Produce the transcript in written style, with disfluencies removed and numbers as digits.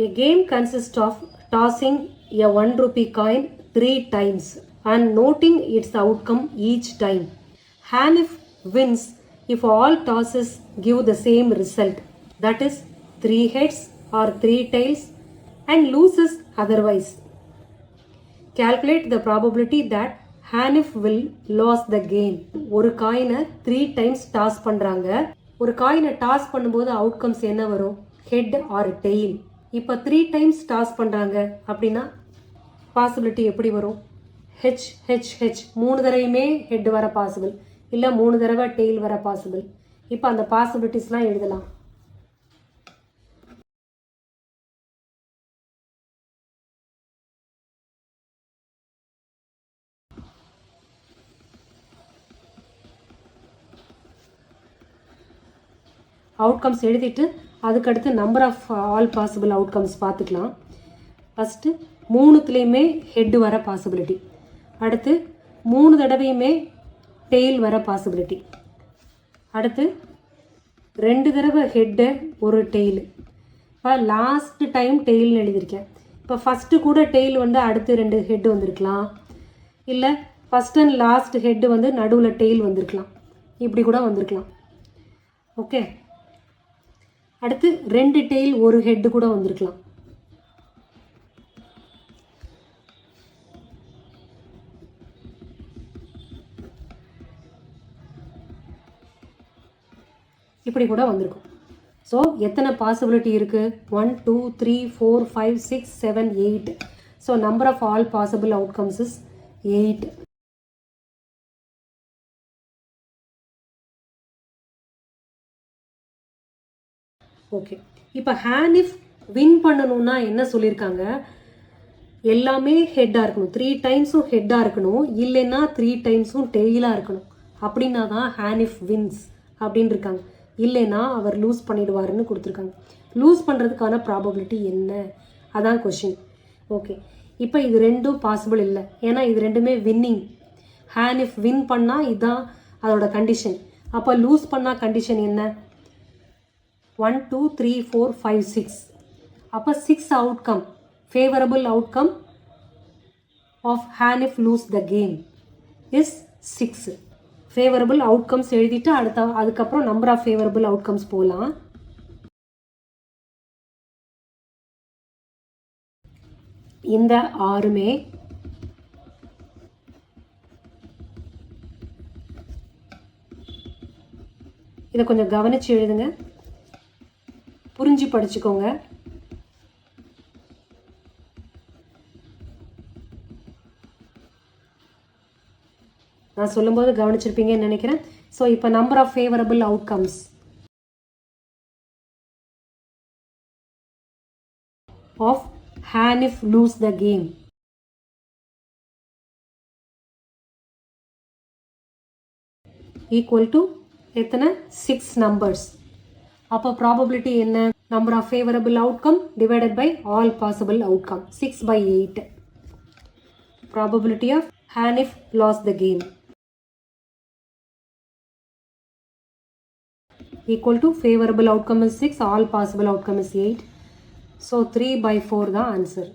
A game consists of tossing a 1 rupee coin 3 times and noting its outcome each time. Hanif wins if all tosses give the same result, that is 3 heads or 3 tails, and loses otherwise. Calculate the probability that Hanif will lose the game. ஒரு காயினை 3 times toss பண்ணுறாங்க. ஒரு காயினை toss பண்ணும்போது outcomes என்ன வரும்? Head or tail. இப்போ 3 times toss பண்ணுறாங்க அப்படின்னா பாசிபிலிட்டி எப்படி வரும்? ஹெச் ஹெச் ஹெச் 3 தடவையுமே ஹெட் வர பாசிபிள், இல்லை 3 தடவை டெயில் வர பாசிபிள். இப்போ அந்த பாசிபிலிட்டிஸ்லாம் எழுதலாம். அவுட்கம்ஸ் எழுதிட்டு அதுக்கடுத்து number of all possible outcomes பார்த்துக்கலாம். ஃபஸ்ட்டு 3த்துலேயுமே ஹெட் வர பாசிபிலிட்டி, அடுத்து 3 தடவையுமே டெயில் வர பாசிபிலிட்டி, அடுத்து 2 தடவை ஹெட்டு ஒரு டெய்லு. இப்போ லாஸ்ட் டைம் டெய்ல்னு எழுதியிருக்கேன். இப்போ ஃபஸ்ட்டு கூட டெய்ல் வந்து அடுத்து 2 ஹெட்டு வந்திருக்கலாம், இல்லை ஃபஸ்ட் அண்ட் லாஸ்ட் ஹெட்டு வந்து நடுவில் டெய்ல் வந்திருக்கலாம், இப்படி கூட வந்திருக்கலாம். ஓகே, அடுத்து 2 டெய்ல் ஒரு ஹெட்டு கூட வந்திருக்கலாம். இப்படி கூட வந்திருக்கும். ஸோ எத்தனை பாசிபிலிட்டி இருக்குது? 1 2 3 4 5 6 7 8. So number of all possible outcomes is 8. Okay, இப்போ ஹானிஃப் வின் பண்ணணும்னா என்ன சொல்லியிருக்காங்க? எல்லாமே ஹெட்டாக இருக்கணும், 3 டைம்ஸும் ஹெட்டாக இருக்கணும், இல்லைன்னா 3 டைம்ஸும் டெய்லாக இருக்கணும். அப்படின்னா தான் ஹானிஃப் வின்ஸ் அப்படின்னு இருக்காங்க. இல்லைன்னா அவர் லூஸ் பண்ணிடுவாருன்னு கொடுத்துருக்காங்க. லூஸ் பண்ணுறதுக்கான ப்ராபபிலிட்டி என்ன? அதான் கொஷின். ஓகே, இப்போ இது ரெண்டும் பாசிபிள் இல்லை, ஏன்னா இது ரெண்டுமே வின்னிங். ஹானிஃப் வின் பண்ணால் இதுதான் அதோட கண்டிஷன். அப்போ லூஸ் பண்ணால் கண்டிஷன் என்ன? 1 2 3 4 5 6. அப்போ 6 outcome, favourable outcome of Hanif lose the game is 6. Favourable outcomes எழுதிட்டு அதுக்கப்புறம் நம்பர் ஆஃப் ஃபேவரபிள் அவுட்கம்ஸ் போகலாம். இந்த 6மே இதை கொஞ்சம் கவனிச்சு எழுதுங்க, புரிஞ்சு படிச்சுக்கோங்க. நான் சொல்லும்போது கவனிச்சிருப்பீங்கன்னு நினைக்கிறேன். ஸோ இப்போ number of favourable outcomes of Hanif lose the game equal to எத்தனை? 6 நம்பர்ஸ். அப்போ ப்ராபபிலிட்டி என்ன? Number of favourable outcome divided by all possible outcome, 6/8. Probability of Hanif loss the game equal to favorable outcome is 6, all possible outcome is 8. So 3/4 the answer.